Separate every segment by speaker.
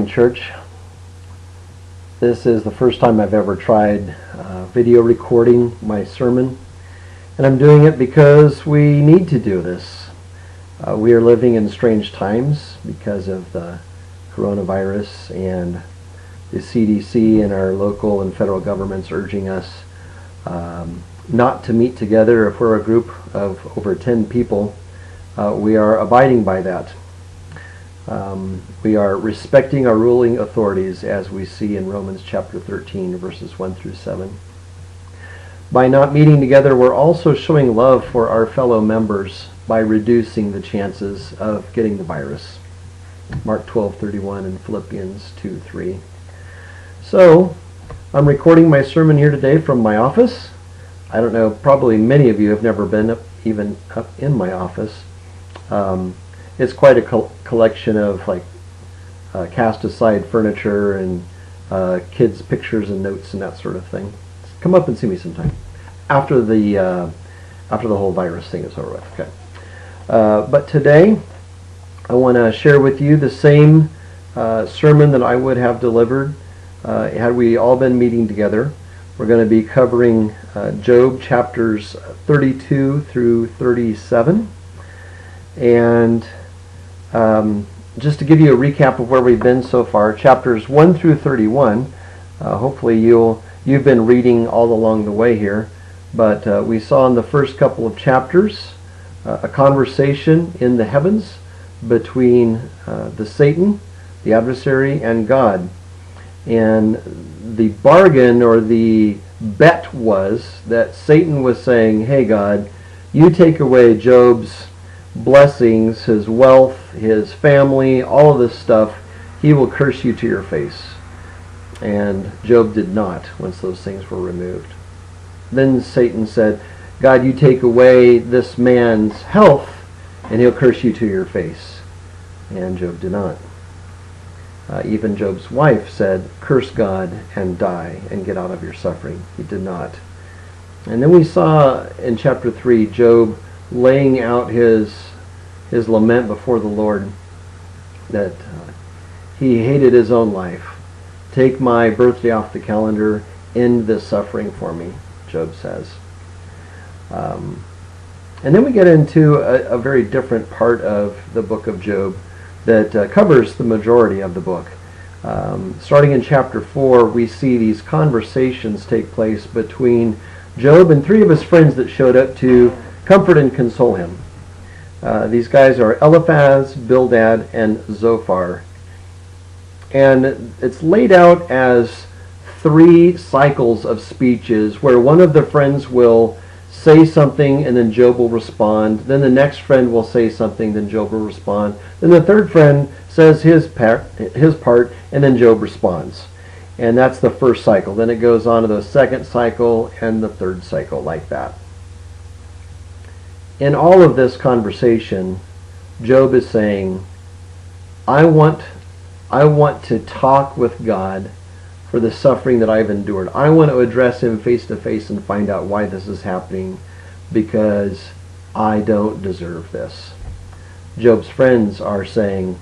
Speaker 1: Church. This is the first time I've ever tried video recording my sermon, and I'm doing it because we need to do this. We are living in strange times because of the coronavirus, and the CDC and our local and federal governments urging us not to meet together. If we're a group of over 10 people, we are abiding by that. We are respecting our ruling authorities, as we see in Romans chapter 13, verses 1 through 7. By not meeting together, we're also showing love for our fellow members by reducing the chances of getting the virus. Mark 12:31 and Philippians 2:3. So, I'm recording my sermon here today from my office. I don't know, probably many of you have never been even up in my office. It's quite a collection of cast aside furniture and kids' pictures and notes and that sort of thing. Come up and see me sometime after the whole virus thing is over with. Okay. But today I want to share with you the same sermon that I would have delivered had we all been meeting together. We're going to be covering Job chapters 32 through 37, and just to give you a recap of where we've been so far, chapters 1 through 31, hopefully you've been reading all along the way here, but we saw in the first couple of chapters a conversation in the heavens between the Satan, the adversary, and God. And the bargain or the bet was that Satan was saying, hey God, you take away Job's blessings, his wealth, his family, all of this stuff, he will curse you to your face. And Job did not once those things were removed. Then Satan said, God, you take away this man's health and he'll curse you to your face. And Job did not. Even Job's wife said, curse God and die and get out of your suffering. He did not. And then we saw in chapter 3 Job laying out his lament before the Lord, that he hated his own life. Take my birthday off the calendar, end this suffering for me, Job says. And then we get into a very different part of the book of Job that covers the majority of the book. Starting in chapter 4, we see these conversations take place between Job and three of his friends that showed up to comfort and console him. These guys are Eliphaz, Bildad, and Zophar. And it's laid out as three cycles of speeches where one of the friends will say something and then Job will respond. Then the next friend will say something, then Job will respond. Then the third friend says his part, and then Job responds. And that's the first cycle. Then it goes on to the second cycle and the third cycle, like that. In all of this conversation, Job is saying, I want to talk with God for the suffering that I've endured. I want to address him face to face and find out why this is happening, because I don't deserve this. Job's friends are saying,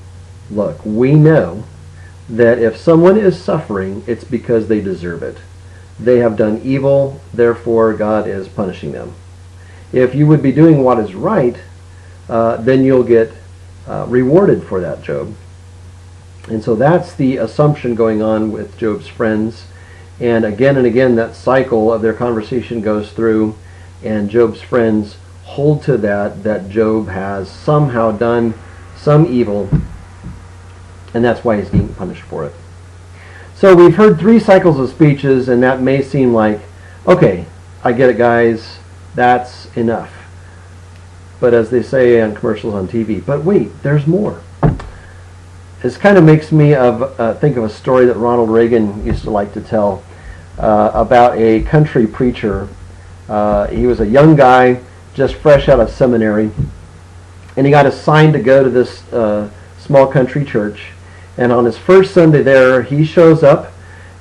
Speaker 1: look, we know that if someone is suffering, it's because they deserve it. They have done evil, therefore God is punishing them. If you would be doing what is right, then you'll get rewarded for that, Job. And so that's the assumption going on with Job's friends. And again, that cycle of their conversation goes through, and Job's friends hold to that Job has somehow done some evil, and that's why he's being punished for it. So we've heard three cycles of speeches, and that may seem like, okay, I get it, guys. That's enough. But as they say on commercials on TV, but wait, there's more. This kind of makes me think of a story that Ronald Reagan used to like to tell about a country preacher. He was a young guy, just fresh out of seminary, and he got assigned to go to this small country church. And on his first Sunday there, he shows up,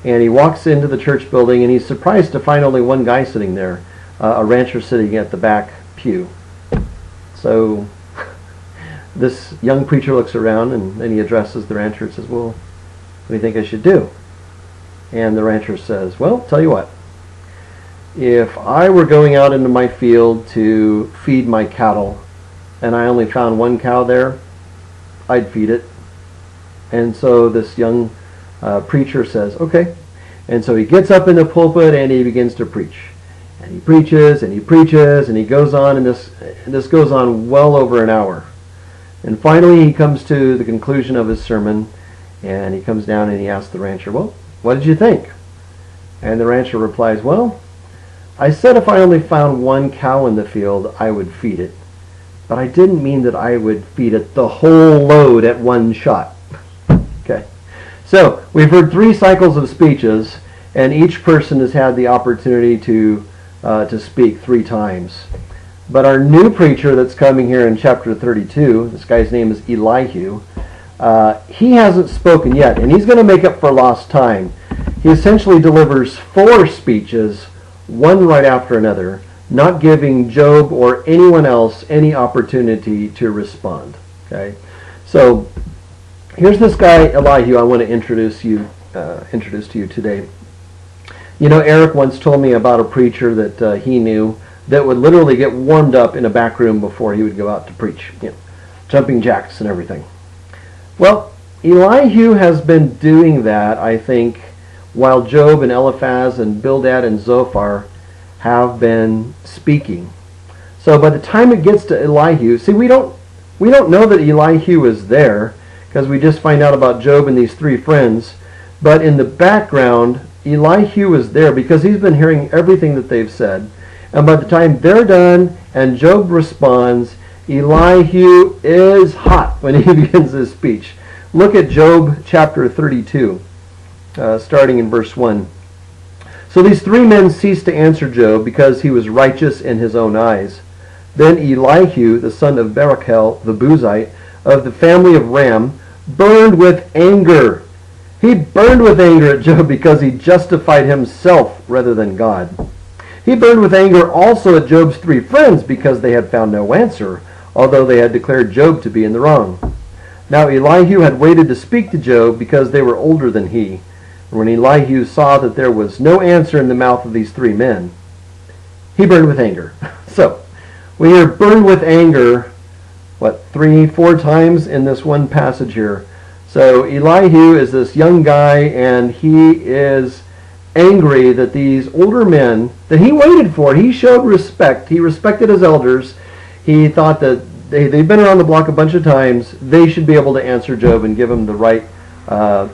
Speaker 1: and he walks into the church building, and he's surprised to find only one guy sitting there. A rancher sitting at the back pew. So this young preacher looks around and then he addresses the rancher and says, well, do you think I should do? And the rancher says, well, tell you what. If I were going out into my field to feed my cattle and I only found one cow there, I'd feed it. And so this young preacher says, okay. And so he gets up in the pulpit and he begins to preach. And he preaches and he preaches and he goes on, and this goes on well over an hour. And finally he comes to the conclusion of his sermon, and he comes down and he asks the rancher, well, what did you think? And the rancher replies, well, I said if I only found one cow in the field, I would feed it. But I didn't mean that I would feed it the whole load at one shot. Okay. So we've heard 3 cycles of speeches, and each person has had the opportunity to speak 3 times. But our new preacher that's coming here in chapter 32, this guy's name is Elihu, he hasn't spoken yet, and he's going to make up for lost time. He essentially delivers 4 speeches, one right after another, not giving Job or anyone else any opportunity to respond. Okay, so here's this guy Elihu I want to introduce to you today. You know, Eric once told me about a preacher that he knew that would literally get warmed up in a back room before he would go out to preach. You know, jumping jacks and everything. Well, Elihu has been doing that, I think, while Job and Eliphaz and Bildad and Zophar have been speaking. So by the time it gets to Elihu, see, we don't know that Elihu is there, because we just find out about Job and these 3 friends. But in the background, Elihu is there because he's been hearing everything that they've said. And by the time they're done and Job responds, Elihu is hot when he begins his speech. Look at Job chapter 32, starting in verse 1. So these 3 men ceased to answer Job because he was righteous in his own eyes. Then Elihu, the son of Barachel, the Buzite, of the family of Ram, burned with anger. He burned with anger at Job because he justified himself rather than God. He burned with anger also at Job's 3 friends because they had found no answer, although they had declared Job to be in the wrong. Now Elihu had waited to speak to Job because they were older than he. And when Elihu saw that there was no answer in the mouth of these 3 men, he burned with anger. So, we hear burned with anger, 3-4 times in this one passage here. So Elihu is this young guy, and he is angry that these older men that he waited for, he showed respect. He respected his elders. He thought that they've been around the block a bunch of times. They should be able to answer Job and give him the right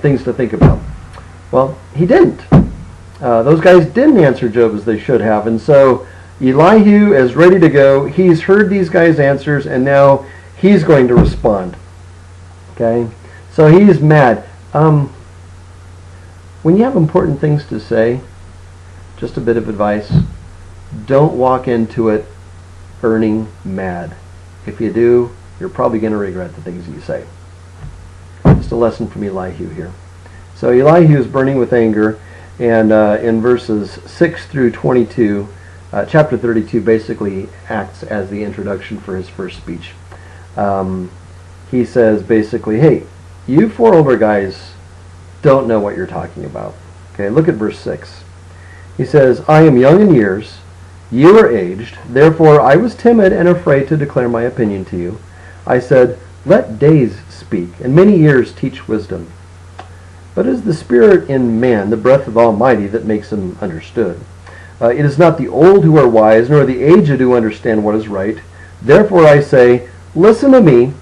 Speaker 1: things to think about. Well, he didn't. Those guys didn't answer Job as they should have. And so Elihu is ready to go. He's heard these guys' answers, and now he's going to respond. Okay? So he's mad. When you have important things to say, just a bit of advice, don't walk into it burning mad. If you do, you're probably going to regret the things you say. Just a lesson from Elihu here. So Elihu is burning with anger, and in verses 6 through 22, chapter 32 basically acts as the introduction for his first speech. He says basically, hey, you 4 older guys don't know what you're talking about. Okay, look at verse 6. He says, I am young in years, you are aged, therefore I was timid and afraid to declare my opinion to you. I said, let days speak, and many years teach wisdom. But it is the Spirit in man, the breath of Almighty, that makes him understood. It is not the old who are wise, nor the aged who understand what is right. Therefore I say, listen to me,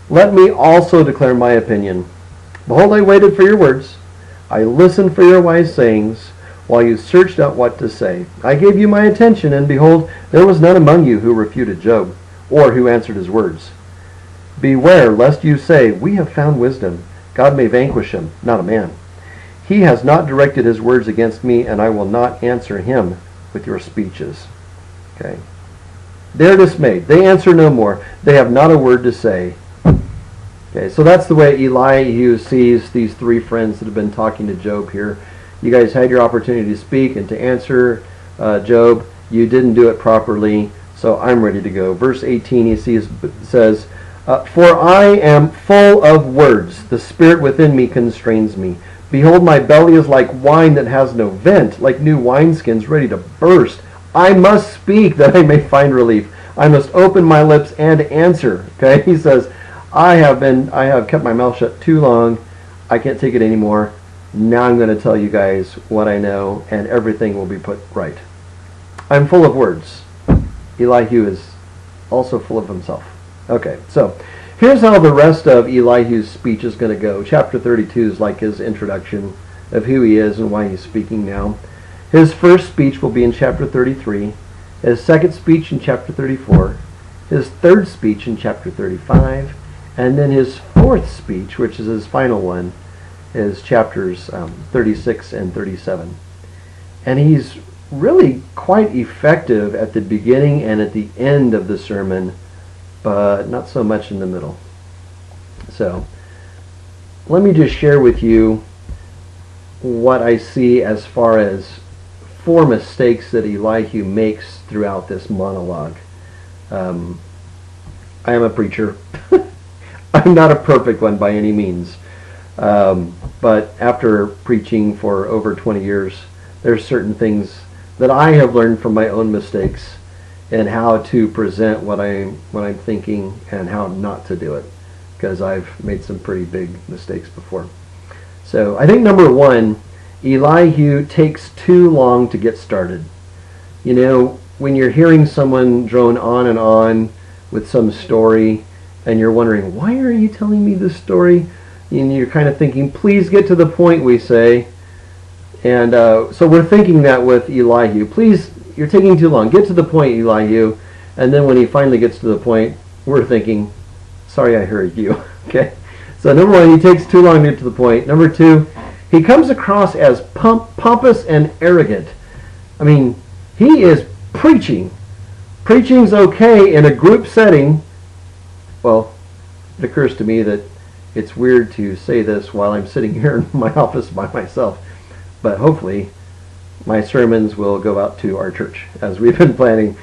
Speaker 1: let me also declare my opinion. Behold, I waited for your words. I listened for your wise sayings, while you searched out what to say. I gave you my attention, and behold, there was none among you who refuted Job, or who answered his words. Beware, lest you say, we have found wisdom. God may vanquish him, not a man. He has not directed his words against me, and I will not answer him with your speeches. Okay. They're dismayed. They answer no more. They have not a word to say. Okay, so that's the way Elihu sees these 3 friends that have been talking to Job here. You guys had your opportunity to speak and to answer Job. You didn't do it properly, so I'm ready to go. Verse 18, says, for I am full of words. The spirit within me constrains me. Behold, my belly is like wine that has no vent, like new wineskins ready to burst. I must speak that I may find relief. I must open my lips and answer. Okay, he says, I have kept my mouth shut too long. I can't take it anymore. Now I'm going to tell you guys what I know, and everything will be put right. I'm full of words. Elihu is also full of himself. Okay, so here's how the rest of Elihu's speech is going to go. Chapter 32 is like his introduction of who he is and why he's speaking now. His first speech will be in chapter 33, his second speech in chapter 34, his third speech in chapter 35, and then his fourth speech, which is his final one, is chapters 36 and 37. And he's really quite effective at the beginning and at the end of the sermon, but not so much in the middle. So let me just share with you what I see as far as 4 mistakes that Elihu makes throughout this monologue. I am a preacher. I'm not a perfect one by any means. But after preaching for over 20 years, there's certain things that I have learned from my own mistakes and how to present what I'm thinking and how not to do it, because I've made some pretty big mistakes before. So I think number 1, Elihu takes too long to get started. You know, when you're hearing someone drone on and on with some story and you're wondering, why are you telling me this story? And you're kind of thinking, please get to the point, we say. And so we're thinking that with Elihu. Please, you're taking too long. Get to the point, Elihu. And then when he finally gets to the point, we're thinking, sorry I hurried you. Okay? So number 1, he takes too long to get to the point. Number 2, he comes across as pompous and arrogant. I mean, he is preaching. Preaching's okay in a group setting. Well, it occurs to me that it's weird to say this while I'm sitting here in my office by myself. But hopefully my sermons will go out to our church as we've been planning.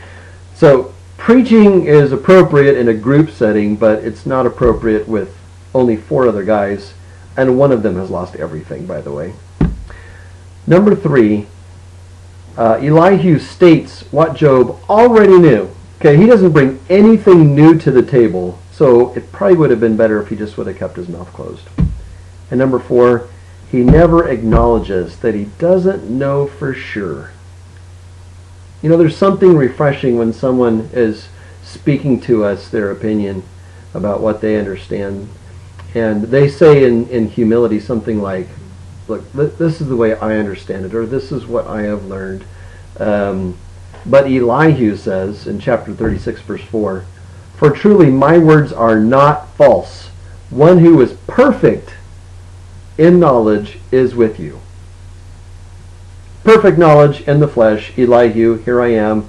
Speaker 1: So preaching is appropriate in a group setting, but it's not appropriate with only 4 other guys, and one of them has lost everything, by the way. Number 3, Elihu states what Job already knew. Okay, he doesn't bring anything new to the table, so it probably would have been better if he just would have kept his mouth closed. And number 4, he never acknowledges that he doesn't know for sure. You know, there's something refreshing when someone is speaking to us their opinion about what they understand. And they say in humility something like, look, this is the way I understand it, or this is what I have learned. But Elihu says in chapter 36, verse 4, for truly my words are not false. One who is perfect in knowledge is with you. Perfect knowledge in the flesh. Elihu, here I am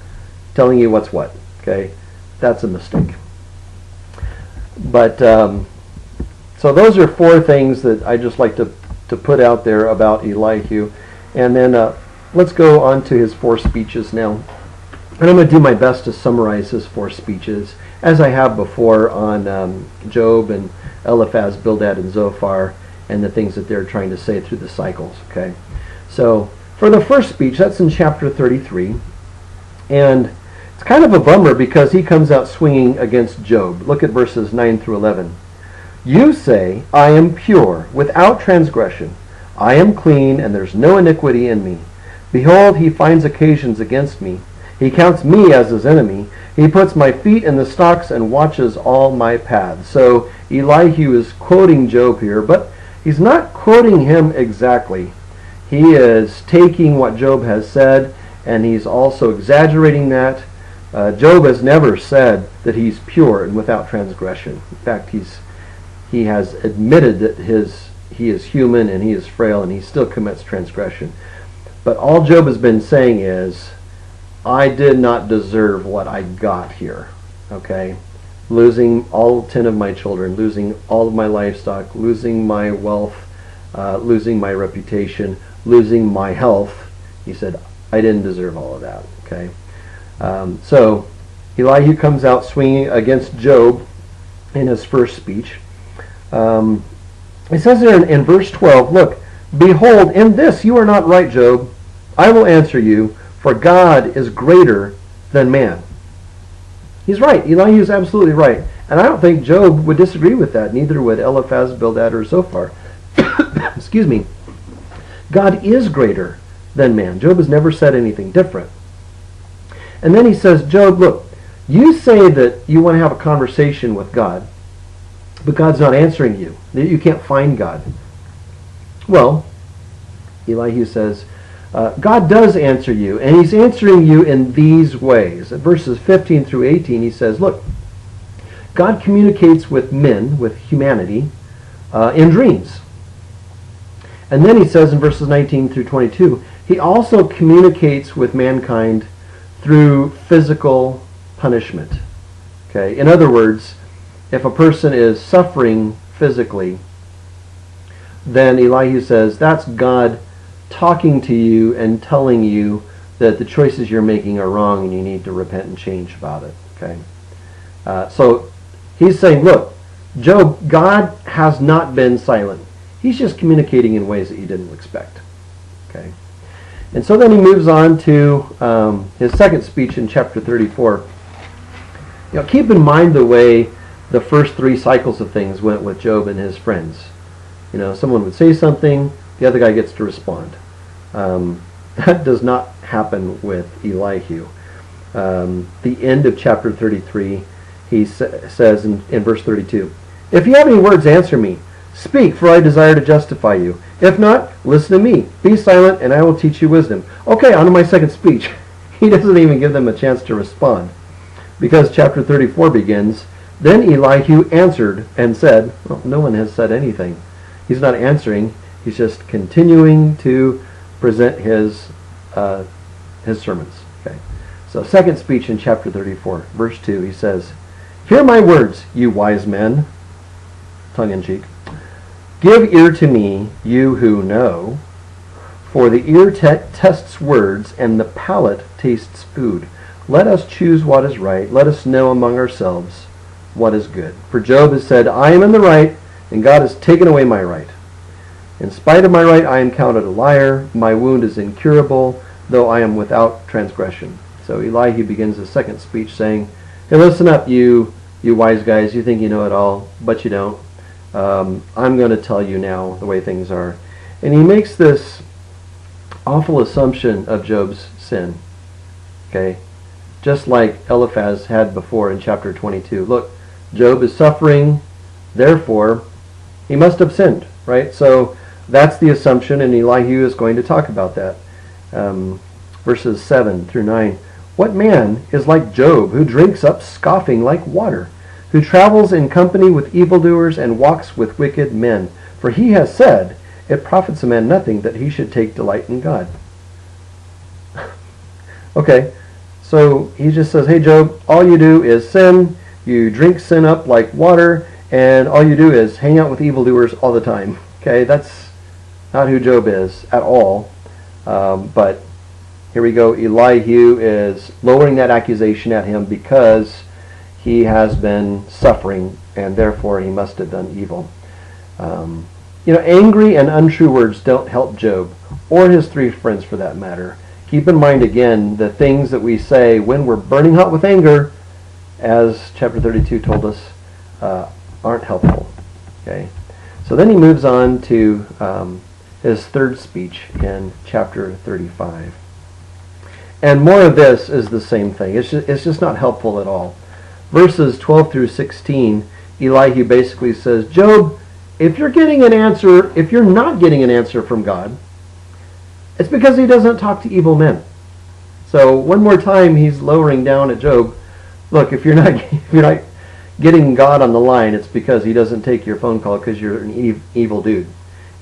Speaker 1: telling you what's what. Okay, that's a mistake. But so those are 4 things that I just like to put out there about Elihu. And then let's go on to his 4 speeches now. And I'm going to do my best to summarize his 4 speeches, as I have before on Job and Eliphaz, Bildad, and Zophar, and the things that they're trying to say through the cycles. Okay, so for the first speech, that's in chapter 33, and it's kind of a bummer because he comes out swinging against Job. Look at verses 9 through 11. You say, I am pure, without transgression. I am clean, and there's no iniquity in me. Behold, he finds occasions against me. He counts me as his enemy. He puts my feet in the stocks and watches all my paths. So Elihu is quoting Job here, but he's not quoting him exactly. He is taking what Job has said, and he's also exaggerating that. Job has never said that he's pure and without transgression. In fact, he has admitted that he is human and he is frail and he still commits transgression. But all Job has been saying is, I did not deserve what I got here. Okay? Losing all 10 of my children, losing all of my livestock, losing my wealth, losing my reputation, losing my health. He said, I didn't deserve all of that. Okay? So Elihu comes out swinging against Job in his first speech. It says there in verse 12, look, Behold, in this you are not right, Job. I will answer you, for God is greater than man. He's right. Elihu is absolutely right. And I don't think Job would disagree with that. Neither would Eliphaz, Bildad, or Zophar. Excuse me. God is greater than man. Job has never said anything different. And then he says, Job, look, you say that you want to have a conversation with God, but God's not answering you. You can't find God. Well, Elihu says, God does answer you, and he's answering you in these ways. At verses 15 through 18, he says, look, God communicates with men, with humanity, in dreams. And then he says in verses 19 through 22, he also communicates with mankind through physical punishment. Okay? In other words, if a person is suffering physically, then Elihu says that's God talking to you and telling you that the choices you're making are wrong and you need to repent and change about it. Okay, so he's saying, look, Job, God has not been silent. He's just communicating in ways that you didn't expect. Okay, and so then he moves on to his second speech in chapter 34. Keep in mind the way the first three cycles of things went with Job and his friends. Someone would say something, the other guy gets to respond. That does not happen with Elihu. The end of chapter 33, he says in verse 32, if you have any words, answer me. Speak, for I desire to justify you. If not, listen to me. Be silent, and I will teach you wisdom. Okay, on to my second speech. He doesn't even give them a chance to respond. Because chapter 34 begins, then Elihu answered and said, well, no one has said anything. He's not answering. He's just continuing to present his sermons. Okay. So second speech in chapter 34, verse 2, he says, hear my words, you wise men, tongue-in-cheek. Give ear to me, you who know, for the ear tests words, and the palate tastes food. Let us choose what is right. Let us know among ourselves what is good. For Job has said, I am in the right, and God has taken away my right. In spite of my right, I am counted a liar. My wound is incurable, though I am without transgression. So Elihu begins his second speech saying, hey, listen up, you wise guys. You think you know it all, but you don't. I'm going to tell you now the way things are. And he makes this awful assumption of Job's sin. Okay? Just like Eliphaz had before in chapter 22. Look, Job is suffering, therefore he must have sinned, right? So that's the assumption, and Elihu is going to talk about that. Verses 7 through 9. What man is like Job, who drinks up scoffing like water, who travels in company with evildoers and walks with wicked men? For he has said, it profits a man nothing that he should take delight in God. Okay, so he just says, hey Job, all you do is sin, you drink sin up like water, and all you do is hang out with evildoers all the time. Okay, that's not who Job is at all. But here we go. Elihu is lowering that accusation at him because he has been suffering, and therefore he must have done evil. Angry and untrue words don't help Job, or his three friends for that matter. Keep in mind again the things that we say when we're burning hot with anger, as chapter 32 told us, aren't helpful. Okay, so then he moves on to his third speech in chapter 35. And more of this is the same thing. It's just not helpful at all. Verses 12 through 16, Elihu basically says, Job, if you're not getting an answer from God, it's because he doesn't talk to evil men. So one more time he's lowering down at Job. Look, if you're not getting God on the line, it's because he doesn't take your phone call because you're an evil dude.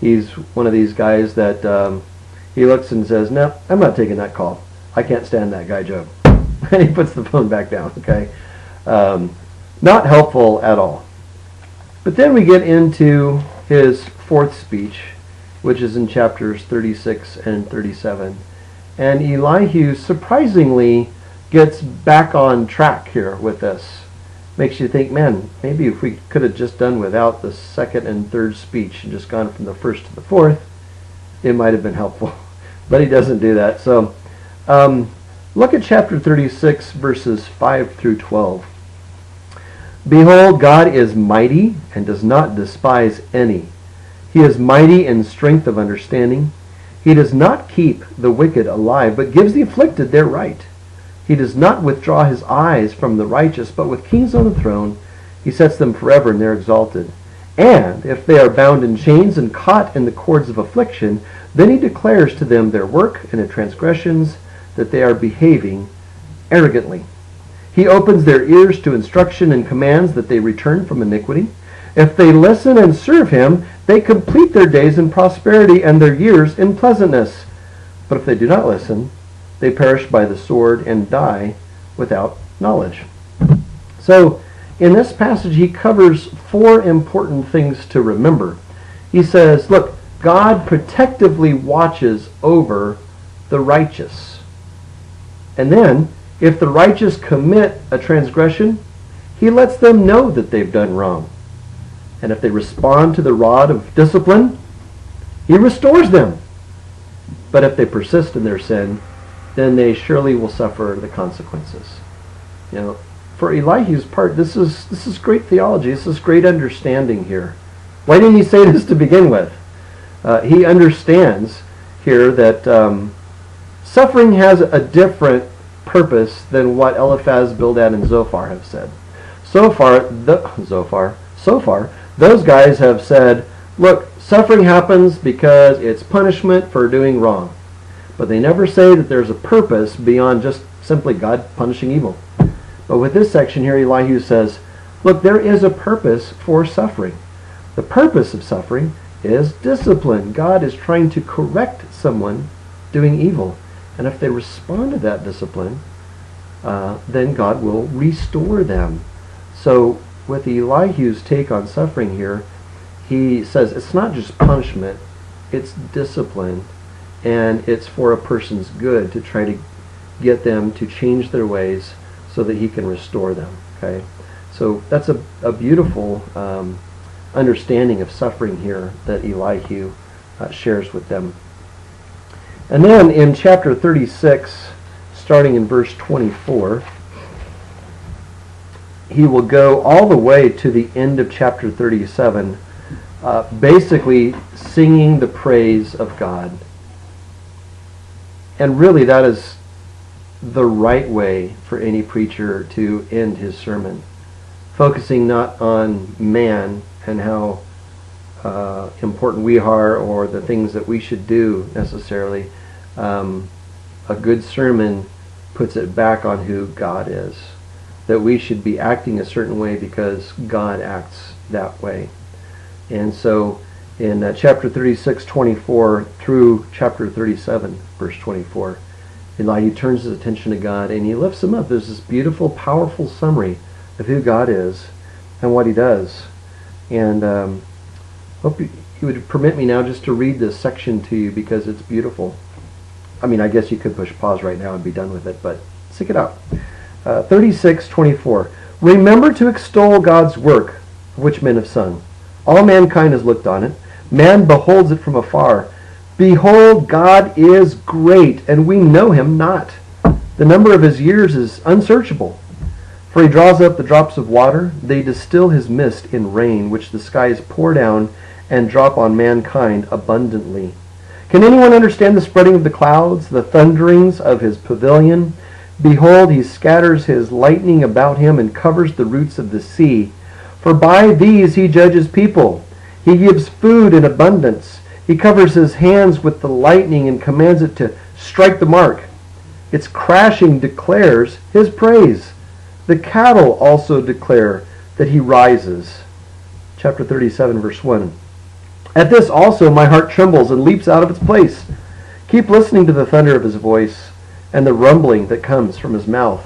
Speaker 1: He's one of these guys that he looks and says, no, I'm not taking that call. I can't stand that guy, Job. And he puts the phone back down. Okay, not helpful at all. But then we get into his fourth speech, which is in chapters 36 and 37. And Elihu surprisingly gets back on track here with this. Makes you think, man, maybe if we could have just done without the second and third speech and just gone from the first to the fourth, it might have been helpful. But he doesn't do that. So look at chapter 36, verses 5 through 12. Behold, God is mighty and does not despise any. He is mighty in strength of understanding. He does not keep the wicked alive, but gives the afflicted their right. He does not withdraw his eyes from the righteous, but with kings on the throne, he sets them forever, and they're exalted. And if they are bound in chains and caught in the cords of affliction, then he declares to them their work and their transgressions, that they are behaving arrogantly. He opens their ears to instruction and commands that they return from iniquity. If they listen and serve him, they complete their days in prosperity and their years in pleasantness. But if they do not listen, they perish by the sword and die without knowledge. So, in this passage, he covers 4 important things to remember. He says, look, God protectively watches over the righteous. And then, if the righteous commit a transgression, he lets them know that they've done wrong. And if they respond to the rod of discipline, he restores them. But if they persist in their sin, then they surely will suffer the consequences. You know, for Elihu's part, this is great theology. This is great understanding here. Why didn't he say this to begin with? He understands here that suffering has a different purpose than what Eliphaz, Bildad, and Zophar have said. So far, those guys have said, look, suffering happens because it's punishment for doing wrong. But they never say that there's a purpose beyond just simply God punishing evil. But with this section here, Elihu says, look, there is a purpose for suffering. The purpose of suffering is discipline. God is trying to correct someone doing evil. And if they respond to that discipline, then God will restore them. So with Elihu's take on suffering here, he says it's not just punishment, it's discipline. And it's for a person's good to try to get them to change their ways so that he can restore them. Okay, so that's a beautiful understanding of suffering here that Elihu shares with them. And then in chapter 36, starting in verse 24, he will go all the way to the end of chapter 37, basically singing the praise of God. And really that is the right way for any preacher to end his sermon, focusing not on man and how important we are or the things that we should do necessarily. A good sermon puts it back on who God is, that we should be acting a certain way because God acts that way. And so in chapter 36, 24 through chapter 37, verse 24, Elihu turns his attention to God and he lifts him up. There's this beautiful, powerful summary of who God is and what he does. And hope you would permit me now just to read this section to you because it's beautiful. I mean, I guess you could push pause right now and be done with it, but stick it out. 36:24. Remember to extol God's work, of which men have sung. All mankind has looked on it. Man beholds it from afar. Behold, God is great, and we know him not. The number of his years is unsearchable. For he draws up the drops of water. They distill his mist in rain, which the skies pour down and drop on mankind abundantly. Can anyone understand the spreading of the clouds, the thunderings of his pavilion? Behold, he scatters his lightning about him and covers the roots of the sea. For by these he judges people. He gives food in abundance. He covers his hands with the lightning and commands it to strike the mark. Its crashing declares his praise. The cattle also declare that he rises. Chapter 37, verse 1. At this also my heart trembles and leaps out of its place. Keep listening to the thunder of his voice and the rumbling that comes from his mouth.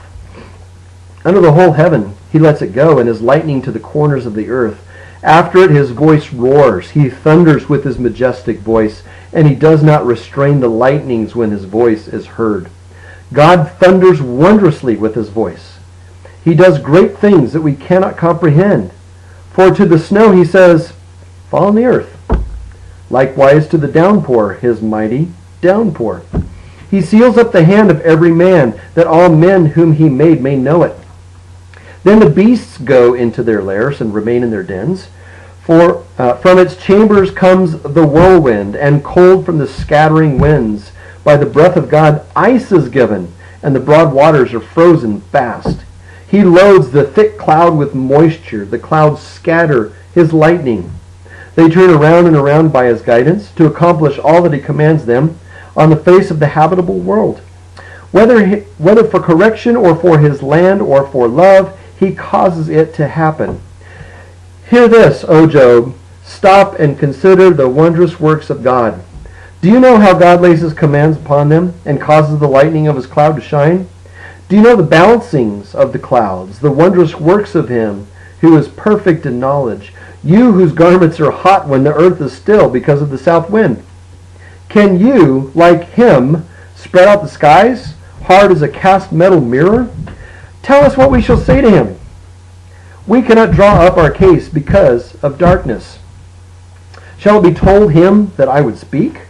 Speaker 1: Under the whole heaven he lets it go, and his lightning to the corners of the earth. After it his voice roars. He thunders with his majestic voice, and he does not restrain the lightnings when his voice is heard. God thunders wondrously with his voice. He does great things that we cannot comprehend. For to the snow he says, fall on the earth. Likewise to the downpour, his mighty downpour. He seals up the hand of every man, that all men whom he made may know it. Then the beasts go into their lairs and remain in their dens. For from its chambers comes the whirlwind, and cold from the scattering winds. By the breath of God ice is given, and the broad waters are frozen fast. He loads the thick cloud with moisture. The clouds scatter his lightning. They turn around and around by his guidance, to accomplish all that he commands them on the face of the habitable world. Whether for correction or for his land or for love, he causes it to happen. Hear this, O Job. Stop and consider the wondrous works of God. Do you know how God lays his commands upon them and causes the lightning of his cloud to shine? Do you know the balancings of the clouds, the wondrous works of him who is perfect in knowledge? You whose garments are hot when the earth is still because of the south wind. Can you, like him, spread out the skies, hard as a cast metal mirror? Tell us what we shall say to him. We cannot draw up our case because of darkness. Shall it be told him that I would speak?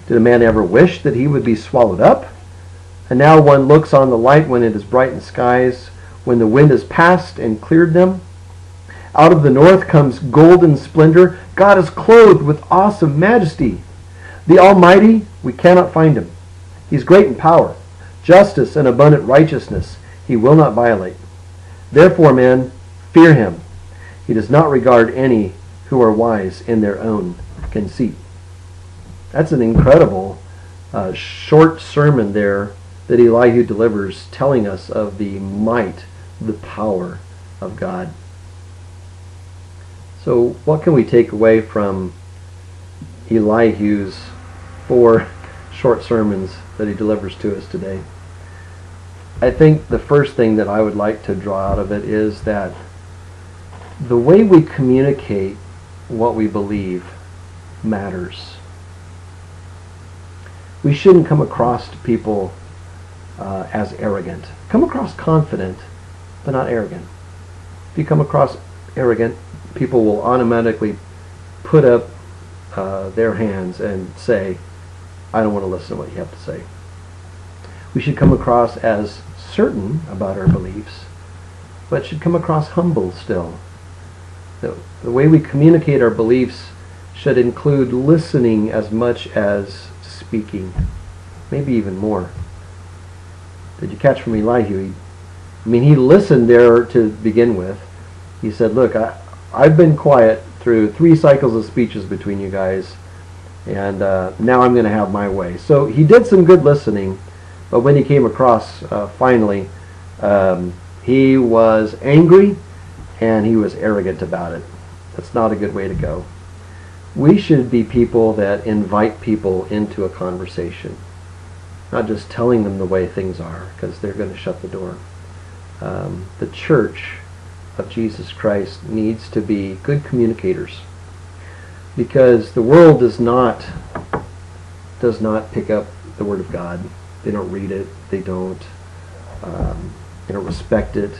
Speaker 1: Did a man ever wish that he would be swallowed up? And now one looks on the light when it is bright in skies, when the wind has passed and cleared them. Out of the north comes golden splendor. God is clothed with awesome majesty. The Almighty, we cannot find him. He's great in power, justice and abundant righteousness. He will not violate. Therefore, men, fear him. He does not regard any who are wise in their own conceit. That's an incredible short sermon there that Elihu delivers, telling us of the might, the power of God. So what can we take away from Elihu's 4 short sermons that he delivers to us today? I think the first thing that I would like to draw out of it is that the way we communicate what we believe matters. We shouldn't come across to people as arrogant. Come across confident, but not arrogant. If you come across arrogant, people will automatically put up their hands and say, I don't want to listen to what you have to say. We should come across as certain about our beliefs, but should come across humble still. The way we communicate our beliefs should include listening as much as speaking, maybe even more. Did you catch from Elihu? He listened there to begin with. He said, look, I've been quiet through 3 cycles of speeches between you guys, and now I'm going to have my way. So he did some good listening, but when he came across finally, he was angry and he was arrogant about it. That's not a good way to go. We should be people that invite people into a conversation, not just telling them the way things are, because they're going to shut the door. The church of Jesus Christ needs to be good communicators, because the world does not pick up the Word of God. They don't read it. They don't respect it.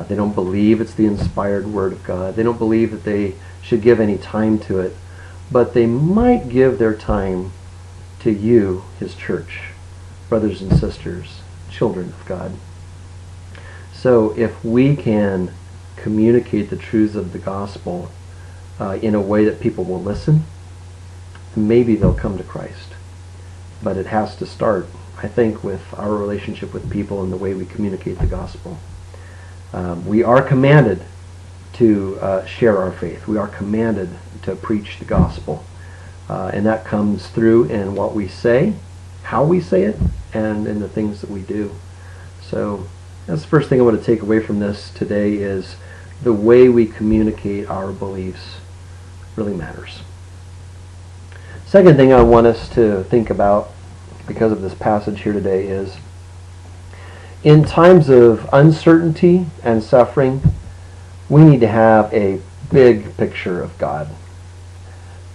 Speaker 1: They don't believe it's the inspired Word of God. They don't believe that they should give any time to it. But they might give their time to you, His church, brothers and sisters, children of God. So if we can communicate the truths of the gospel in a way that people will listen, maybe they'll come to Christ. But it has to start, I think, with our relationship with people and the way we communicate the gospel. We are commanded to share our faith. We are commanded to preach the gospel. And that comes through in what we say, how we say it, and in the things that we do. So that's the first thing I want to take away from this today, is the way we communicate our beliefs really matters. Second thing I want us to think about because of this passage here today is, in times of uncertainty and suffering, we need to have a big picture of God.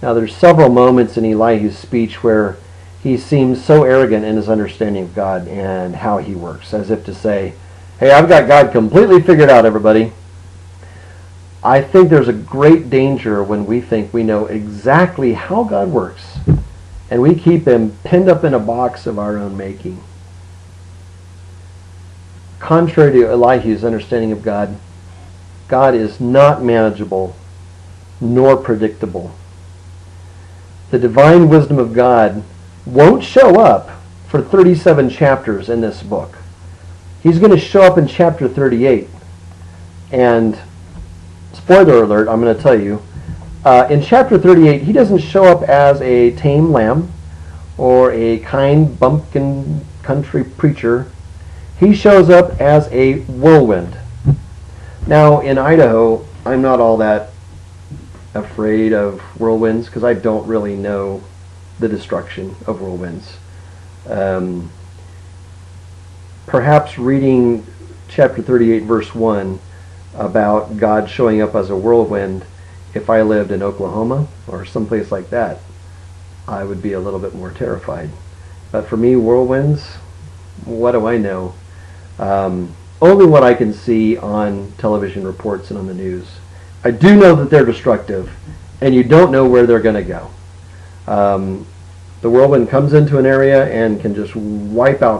Speaker 1: Now, there's several moments in Elihu's speech where he seems so arrogant in his understanding of God and how he works, as if to say, hey, I've got God completely figured out, everybody. I think there's a great danger when we think we know exactly how God works, and we keep him pinned up in a box of our own making. Contrary to Elihu's understanding of God, God is not manageable nor predictable. The divine wisdom of God won't show up for 37 chapters in this book. He's going to show up in chapter 38. And spoiler alert, I'm going to tell you, in chapter 38, he doesn't show up as a tame lamb or a kind bumpkin country preacher. He shows up as a whirlwind. Now, in Idaho, I'm not all that afraid of whirlwinds because I don't really know the destruction of whirlwinds. Perhaps reading chapter 38, verse 1, about God showing up as a whirlwind, if I lived in Oklahoma or someplace like that, I would be a little bit more terrified. But for me, whirlwinds, what do I know? Only what I can see on television reports and on the news. I do know that they're destructive, and you don't know where they're going to go. The whirlwind comes into an area and can just wipe a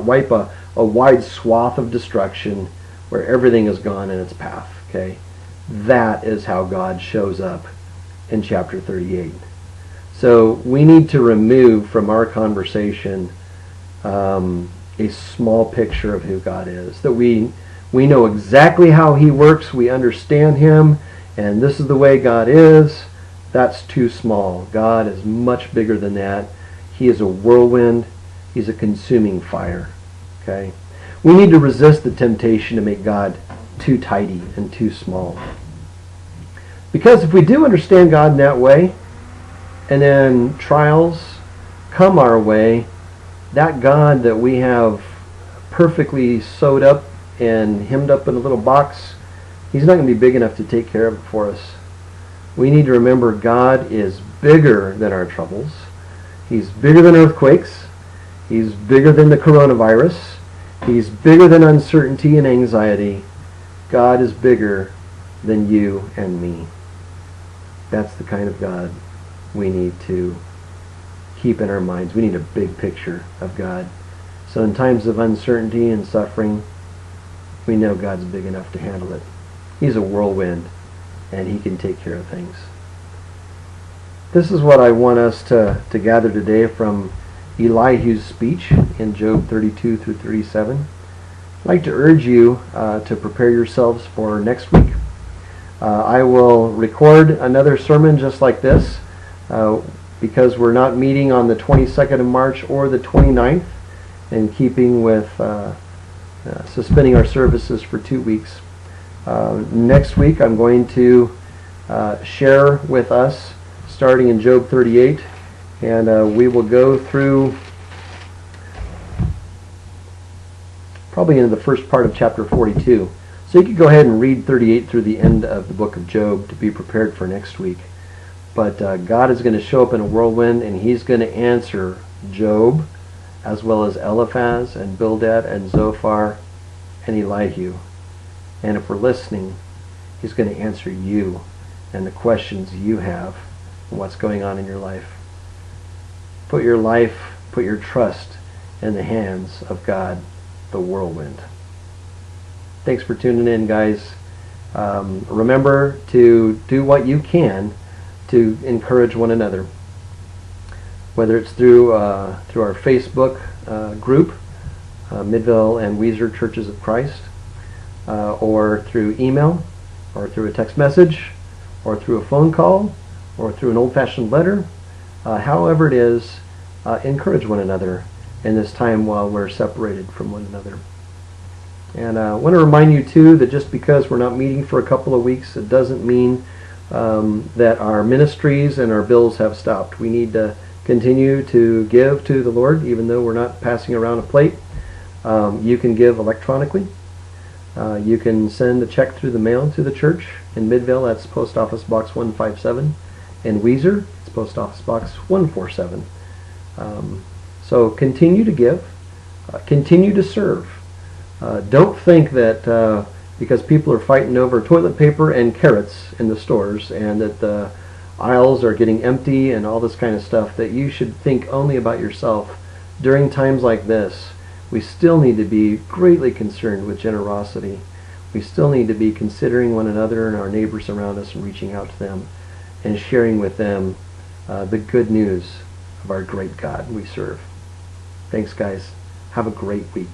Speaker 1: wide swath of destruction where everything is gone in its path. Okay, that is how God shows up in chapter 38. So we need to remove from our conversation a small picture of who God is. That we know exactly how he works, we understand him, and this is the way God is. That's too small. God is much bigger than that. He is a whirlwind. He's a consuming fire. Okay? We need to resist the temptation to make God too tidy and too small. Because if we do understand God in that way, and then trials come our way, that God that we have perfectly sewed up and hemmed up in a little box, he's not going to be big enough to take care of it for us. We need to remember God is bigger than our troubles. He's bigger than earthquakes. He's bigger than the coronavirus. He's bigger than uncertainty and anxiety. God is bigger than you and me. That's the kind of God we need to keep in our minds. We need a big picture of God. So in times of uncertainty and suffering, we know God's big enough to handle it. He's a whirlwind, and he can take care of things. This is what I want us to gather today from Elihu's speech in Job 32 through 37. I'd like to urge you to prepare yourselves for next week. I will record another sermon just like this because we're not meeting on the 22nd of March or the 29th, in keeping with suspending our services for 2 weeks. Next week I'm going to share with us starting in Job 38, and we will go through probably into the first part of chapter 42. So you could go ahead and read 38 through the end of the book of Job to be prepared for next week. But God is going to show up in a whirlwind, and he's going to answer Job, as well as Eliphaz and Bildad and Zophar and Elihu. And if we're listening, he's going to answer you and the questions you have and what's going on in your life. Put your trust in the hands of God, the whirlwind. Thanks for tuning in, guys. Remember to do what you can to encourage one another, whether it's through our Facebook group, Midvale and Weezer Churches of Christ, or through email, or through a text message, or through a phone call, or through an old-fashioned letter. However it is, encourage one another in this time while we're separated from one another. And I want to remind you too that just because we're not meeting for a couple of weeks, it doesn't mean that our ministries and our bills have stopped. We need to continue to give to the Lord, even though we're not passing around a plate. You can give electronically. You can send a check through the mail to the church in Midvale. That's Post Office Box 157. In Weezer, it's Post Office Box 147. So continue to give. Continue to serve. Don't think that because people are fighting over toilet paper and carrots in the stores, and that the aisles are getting empty and all this kind of stuff, that you should think only about yourself. During times like this, we still need to be greatly concerned with generosity. We still need to be considering one another and our neighbors around us and reaching out to them and sharing with them the good news of our great God we serve. Thanks, guys. Have a great week.